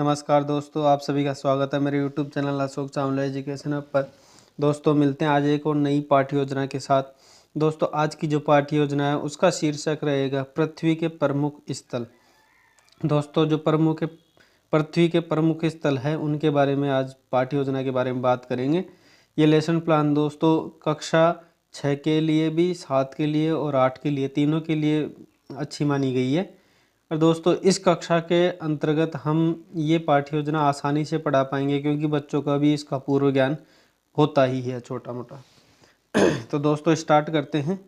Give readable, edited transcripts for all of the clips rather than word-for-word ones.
नमस्कार दोस्तों, आप सभी का स्वागत है मेरे YouTube channel Ashok Chawla education hub पर। दोस्तों मिलते हैं आज एक और नई पाठ्य योजना के साथ। दोस्तों आज की जो पाठ्य योजना है उसका शीर्षक रहेगा पृथ्वी के प्रमुख स्थल। दोस्तों जो पृथ्वी के प्रमुख स्थल है उनके बारे में आज पाठ्य योजना के बारे में बात करेंगे। ये लेसन प्लान दोस्तों कक्षा 6 के लिए भी, 7 के लिए और 8 के लिए, तीनों के लिए अच्छी मानी गई है। और दोस्तों इस कक्षा के अंतर्गत हम ये पाठ्य योजना आसानी से पढ़ा पाएंगे क्योंकि बच्चों का भी इसका पूर्व ज्ञान होता ही है छोटा मोटा। तो दोस्तों स्टार्ट करते हैं।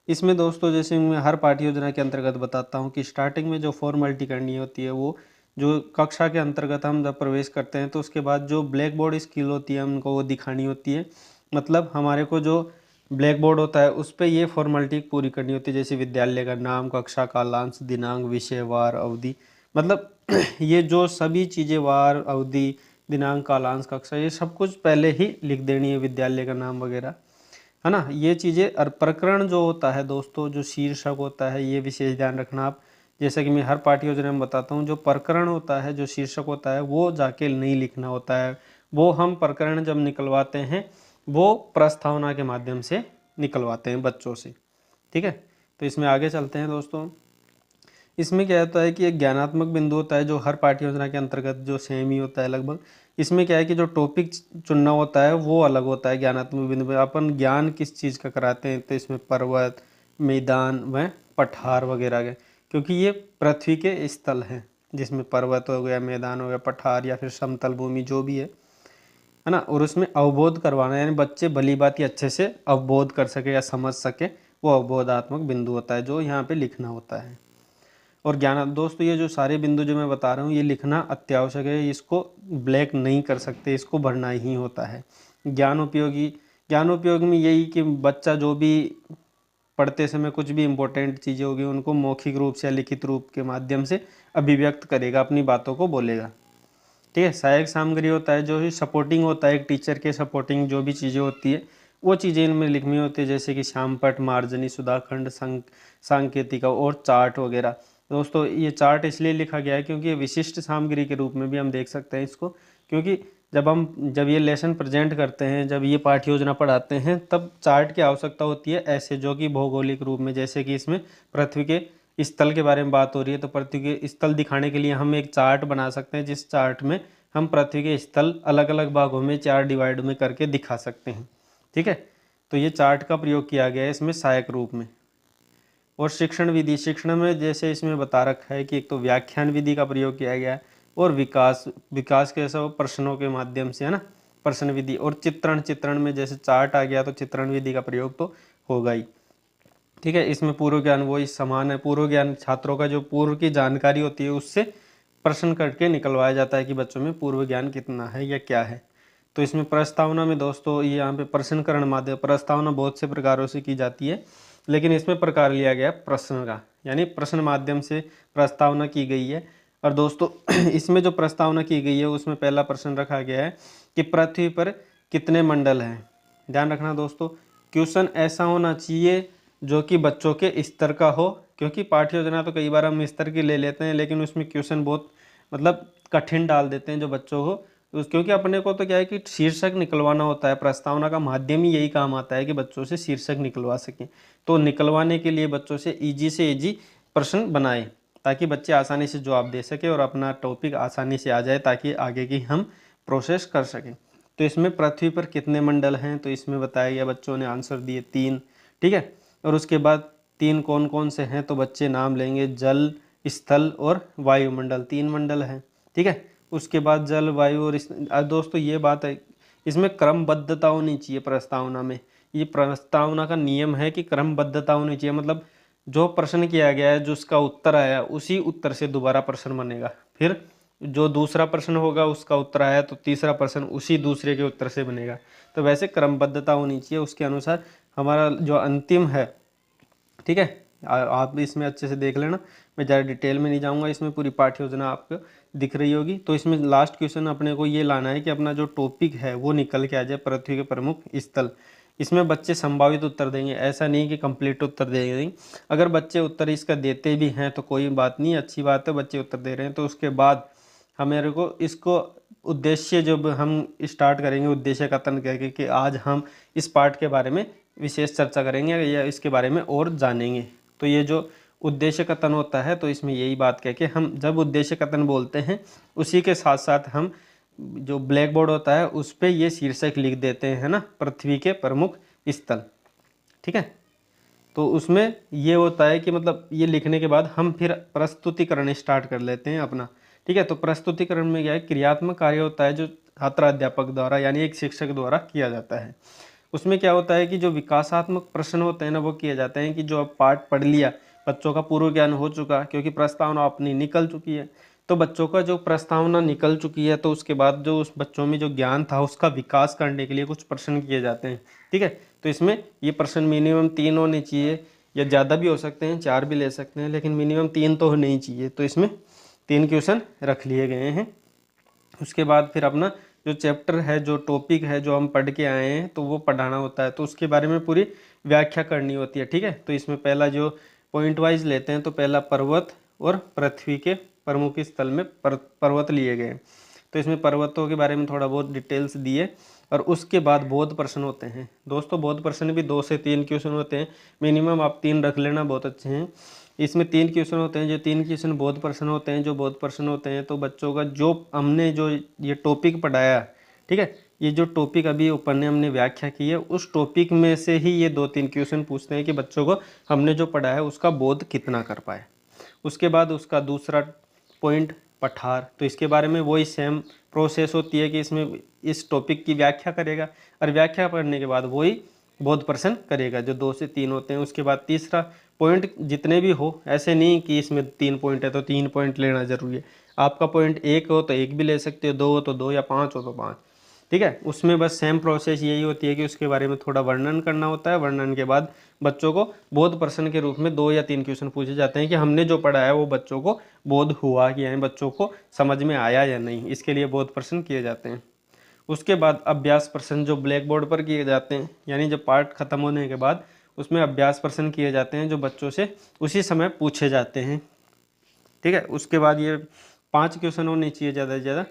इसमें दोस्तों जैसे मैं हर पाठ्य योजना के अंतर्गत बताता हूँ कि स्टार्टिंग में जो फॉर्मेलिटी करनी होती है वो जो कक्षा के अंतर्गत हम जब प्रवेश करते हैं तो उसके बाद जो ब्लैक बोर्ड स्किल होती है हमको वो दिखानी होती है। मतलब हमारे को जो ब्लैक बोर्ड होता है उस पर ये फॉर्मेलिटी पूरी करनी होती है, जैसे विद्यालय का नाम, कक्षा कालांश, दिनांक, विषय, वार, अवधि। मतलब ये जो सभी चीज़ें वार, अवधि, दिनांक, कालांश, कक्षा, ये सब कुछ पहले ही लिख देनी है, विद्यालय का नाम वगैरह, है ना। ये चीज़ें। और प्रकरण जो होता है दोस्तों, जो शीर्षक होता है, ये विशेष ध्यान रखना आप। जैसा कि मैं हर पाठ्य योजना में बताता हूँ, जो प्रकरण होता है, जो शीर्षक होता है वो जाके नहीं लिखना होता है। वो हम प्रकरण जब निकलवाते हैं वो प्रस्तावना के माध्यम से निकलवाते हैं बच्चों से। ठीक है, तो इसमें आगे चलते हैं दोस्तों। इसमें क्या होता है कि एक ज्ञानात्मक बिंदु होता है जो हर पाठ्य योजना के अंतर्गत जो सेम ही होता है लगभग। इसमें क्या है कि जो टॉपिक चुनना होता है वो अलग होता है। ज्ञानात्मक बिंदु में अपन ज्ञान किस चीज़ का कराते हैं, तो इसमें पर्वत, मैदान व पठार वगैरह के, क्योंकि ये पृथ्वी के स्थल हैं जिसमें पर्वत हो गया, मैदान हो गया, पठार या फिर समतल भूमि जो भी है ना। और उसमें अवबोध करवाना, यानी बच्चे भली बात अच्छे से अवबोध कर सके या समझ सके, वो अवबोधात्मक बिंदु होता है जो यहाँ पे लिखना होता है। और ज्ञान दोस्तों ये जो सारे बिंदु जो मैं बता रहा हूँ ये लिखना अत्यावश्यक है, इसको ब्लैक नहीं कर सकते, इसको भरना ही होता है। ज्ञान उपयोगी में यही कि बच्चा जो भी पढ़ते समय कुछ भी इम्पोर्टेंट चीज़ें होगी उनको मौखिक रूप से या लिखित रूप के माध्यम से अभिव्यक्त करेगा, अपनी बातों को बोलेगा। ठीक है। सहायक सामग्री होता है जो ही सपोर्टिंग होता है, एक टीचर के सपोर्टिंग जो भी चीज़ें होती है वो चीज़ें इनमें लिखनी होती है, जैसे कि श्यामपट, मार्जनी, सुधाखंड, सांकेतिका और चार्ट वगैरह। दोस्तों ये चार्ट इसलिए लिखा गया है क्योंकि ये विशिष्ट सामग्री के रूप में भी हम देख सकते हैं इसको, क्योंकि जब ये लेसन प्रेजेंट करते हैं, जब ये पाठ्य योजना पढ़ाते हैं, तब चार्ट की आवश्यकता होती है ऐसे जो कि भौगोलिक रूप में, जैसे कि इसमें पृथ्वी के स्थल के बारे में बात हो रही है तो पृथ्वी के स्थल दिखाने के लिए हम एक चार्ट बना सकते हैं, जिस चार्ट में हम पृथ्वी के स्थल अलग अलग भागों में 4 डिवाइड में करके दिखा सकते हैं। ठीक है, तो ये चार्ट का प्रयोग किया गया है इसमें सहायक रूप में। और शिक्षण विधि, शिक्षण में जैसे इसमें बता रखा है कि एक तो व्याख्यान विधि का प्रयोग किया गया है और विकास के सब प्रश्नों के माध्यम से, है ना, प्रश्न विधि। और चित्रण में जैसे चार्ट आ गया तो चित्रण विधि का प्रयोग तो होगा ही। ठीक है, इसमें पूर्व ज्ञान वो इस समान है। पूर्व ज्ञान छात्रों का जो पूर्व की जानकारी होती है उससे प्रश्न करके निकलवाया जाता है कि बच्चों में पूर्व ज्ञान कितना है या क्या है। तो इसमें प्रस्तावना में दोस्तों ये यहाँ पे प्रश्नकरण माध्यम, प्रस्तावना बहुत से प्रकारों से की जाती है, लेकिन इसमें प्रकार लिया गया प्रश्न का, यानी प्रश्न माध्यम से प्रस्तावना की गई है। और दोस्तों इसमें जो प्रस्तावना की गई है उसमें पहला प्रश्न रखा गया है कि पृथ्वी पर कितने मंडल हैं। ध्यान रखना दोस्तों, क्वेश्चन ऐसा होना चाहिए जो कि बच्चों के स्तर का हो, क्योंकि पाठ्य योजना तो कई बार हम स्तर की ले लेते हैं लेकिन उसमें क्वेश्चन बहुत मतलब कठिन डाल देते हैं जो बच्चों को क्योंकि अपने को तो क्या है कि शीर्षक निकलवाना होता है। प्रस्तावना का माध्यम ही यही काम आता है कि बच्चों से शीर्षक निकलवा सकें। तो निकलवाने के लिए बच्चों से ईजी से ईजी प्रश्न बनाए ताकि बच्चे आसानी से जवाब दे सके और अपना टॉपिक आसानी से आ जाए, ताकि आगे की हम प्रोसेस कर सकें। तो इसमें पृथ्वी पर कितने मंडल हैं, तो इसमें बताया गया, बच्चों ने आंसर दिए 3। ठीक है, और उसके बाद 3 कौन कौन से हैं, तो बच्चे नाम लेंगे, जल, स्थल और वायुमंडल, 3 मंडल हैं। ठीक है, उसके बाद जल, वायु और दोस्तों ये बात है, इसमें क्रमबद्धता होनी चाहिए प्रस्तावना में। ये प्रस्तावना का नियम है कि क्रमबद्धता होनी चाहिए, मतलब जो प्रश्न किया गया है, जो उसका उत्तर आया उसी उत्तर से दोबारा प्रश्न बनेगा, फिर जो दूसरा प्रश्न होगा उसका उत्तर आया तो तीसरा प्रश्न उसी दूसरे के उत्तर से बनेगा। तो वैसे क्रमबद्धता होनी चाहिए, उसके अनुसार हमारा जो अंतिम है। ठीक है, आप इसमें अच्छे से देख लेना, मैं ज़्यादा डिटेल में नहीं जाऊंगा, इसमें पूरी पाठ्य योजना आपको दिख रही होगी। तो इसमें लास्ट क्वेश्चन अपने को ये लाना है कि अपना जो टॉपिक है वो निकल के आ जाए, पृथ्वी के प्रमुख स्थल। इसमें बच्चे संभावित उत्तर देंगे, ऐसा नहीं कि कंप्लीट उत्तर देंगे। अगर बच्चे उत्तर इसका देते भी हैं तो कोई बात नहीं, अच्छी बात है, बच्चे उत्तर दे रहे हैं। तो उसके बाद हमारे को इसको उद्देश्य जब हम स्टार्ट करेंगे उद्देश्य कथन कहेंगे कि आज हम इस पार्ट के बारे में विशेष चर्चा करेंगे या इसके बारे में और जानेंगे। तो ये जो उद्देश्य कथन होता है तो इसमें यही बात कह के हम जब उद्देश्य कथन बोलते हैं उसी के साथ साथ हम जो ब्लैक बोर्ड होता है उस पर ये शीर्षक लिख देते हैं ना, पृथ्वी के प्रमुख स्थल। ठीक है, तो उसमें ये होता है कि मतलब ये लिखने के बाद हम फिर प्रस्तुतिकरण स्टार्ट कर लेते हैं अपना। ठीक है, तो प्रस्तुतिकरण में क्या है, क्रियात्मक कार्य होता है जो छात्र अध्यापक द्वारा यानी एक शिक्षक द्वारा किया जाता है। उसमें क्या होता है कि जो विकासात्मक प्रश्न होते हैं ना वो किए जाते हैं कि जो अब पाठ पढ़ लिया, बच्चों का पूर्व ज्ञान हो चुका क्योंकि प्रस्तावना अपनी निकल चुकी है, तो बच्चों का जो प्रस्तावना निकल चुकी है तो उसके बाद जो उस बच्चों में जो ज्ञान था उसका विकास करने के लिए कुछ प्रश्न किए जाते हैं। ठीक है, तो इसमें ये प्रश्न मिनिमम 3 होने चाहिए या ज़्यादा भी हो सकते हैं, 4 भी ले सकते हैं, लेकिन मिनिमम 3 तो होने ही चाहिए। तो इसमें 3 क्वेश्चन रख लिए गए हैं। उसके बाद फिर अपना जो चैप्टर है, जो टॉपिक है, जो हम पढ़ के आए हैं तो वो पढ़ाना होता है, तो उसके बारे में पूरी व्याख्या करनी होती है। ठीक है, तो इसमें पहला जो पॉइंट वाइज लेते हैं तो पहला पर्वत और पृथ्वी के प्रमुख स्थल में पर्वत लिए गए, तो इसमें पर्वतों के बारे में थोड़ा बहुत डिटेल्स दिए। और उसके बाद बोध प्रश्न होते हैं दोस्तों, बोध प्रश्न भी 2 से 3 क्वेश्चन होते हैं, मिनिमम आप 3 रख लेना, बहुत अच्छे हैं। इसमें 3 क्वेश्चन होते हैं, जो 3 क्वेश्चन बोध प्रश्न होते हैं। जो बोध प्रश्न होते हैं तो बच्चों का जो हमने जो ये टॉपिक पढ़ाया, ठीक है, ये जो टॉपिक अभी ऊपर ने हमने व्याख्या की है उस टॉपिक में से ही ये 2-3 क्वेश्चन पूछते हैं कि बच्चों को हमने जो पढ़ाया उसका बोध कितना कर पाए। उसके बाद उसका दूसरा पॉइंट पठार, तो इसके बारे में वही सेम प्रोसेस होती है कि इसमें इस टॉपिक की व्याख्या करेगा और व्याख्या करने के बाद वही बोध प्रश्न करेगा, जो 2 से 3 होते हैं। उसके बाद तीसरा पॉइंट जितने भी हो, ऐसे नहीं कि इसमें 3 पॉइंट है तो 3 पॉइंट लेना जरूरी है, आपका पॉइंट 1 हो तो 1 भी ले सकते हो, 2 हो तो 2 या 5 हो तो 5। ठीक है, उसमें बस सेम प्रोसेस यही होती है कि उसके बारे में थोड़ा वर्णन करना होता है। वर्णन के बाद बच्चों को बोध प्रश्न के रूप में 2 या 3 क्वेश्चन पूछे जाते हैं कि हमने जो पढ़ा है वो बच्चों को बोध हुआ कि यानी बच्चों को समझ में आया या नहीं, इसके लिए बोध प्रश्न किए जाते हैं। उसके बाद अभ्यास प्रश्न जो ब्लैक बोर्ड पर किए जाते हैं, यानी जब पाठ खत्म होने के बाद उसमें अभ्यास प्रश्न किए जाते हैं जो बच्चों से उसी समय पूछे जाते हैं। ठीक है, उसके बाद ये 5 क्वेश्चन होने चाहिए ज़्यादा से ज़्यादा।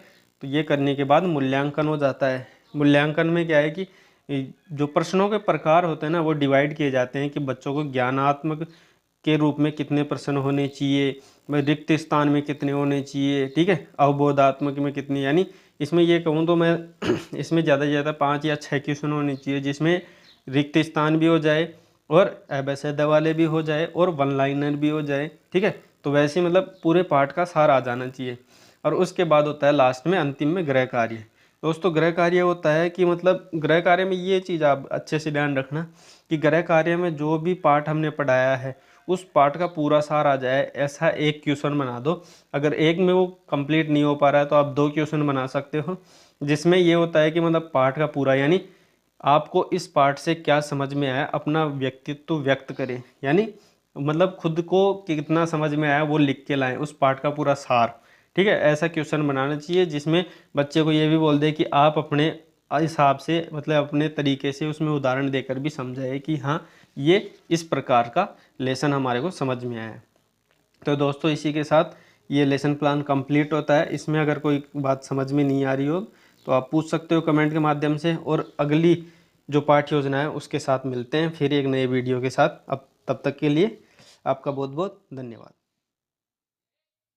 तो ये करने के बाद मूल्यांकन हो जाता है। मूल्यांकन में क्या है कि जो प्रश्नों के प्रकार होते हैं ना वो डिवाइड किए जाते हैं कि बच्चों को ज्ञानात्मक के रूप में कितने प्रश्न होने चाहिए, रिक्त स्थान में कितने होने चाहिए, ठीक है, अवबोधात्मक में कितने, यानी इसमें ये कहूँ तो मैं इसमें ज़्यादा से ज़्यादा 5 या 6 क्वेश्चन होने चाहिए जिसमें रिक्त स्थान भी हो जाए और एबेसेड वाले भी हो जाए और वन लाइनर भी हो जाए। ठीक है, तो वैसे मतलब पूरे पाठ का सार आ जाना चाहिए। और उसके बाद होता है लास्ट में अंतिम में गृह कार्य। दोस्तों गृह कार्य होता है कि मतलब गृह कार्य में ये चीज़ आप अच्छे से ध्यान रखना कि गृह कार्य में जो भी पाठ हमने पढ़ाया है उस पाठ का पूरा सार आ जाए, ऐसा एक क्वेश्चन बना दो। अगर एक में वो कंप्लीट नहीं हो पा रहा है तो आप 2 क्वेश्चन बना सकते हो, जिसमें ये होता है कि मतलब पाठ का पूरा, यानी आपको इस पाठ से क्या समझ में आया अपना व्यक्तित्व व्यक्त करें, यानी मतलब खुद को कितना समझ में आया वो लिख के लाएं उस पाठ का पूरा सार। ठीक है, ऐसा क्वेश्चन बनाना चाहिए जिसमें बच्चे को ये भी बोल दे कि आप अपने हिसाब से मतलब अपने तरीके से उसमें उदाहरण देकर भी समझाए कि हाँ ये इस प्रकार का लेसन हमारे को समझ में आया है। तो दोस्तों इसी के साथ ये लेसन प्लान कंप्लीट होता है। इसमें अगर कोई बात समझ में नहीं आ रही हो तो आप पूछ सकते हो कमेंट के माध्यम से, और अगली जो पाठ्य योजना है उसके साथ मिलते हैं फिर एक नए वीडियो के साथ। अब तब तक के लिए आपका बहुत बहुत धन्यवाद।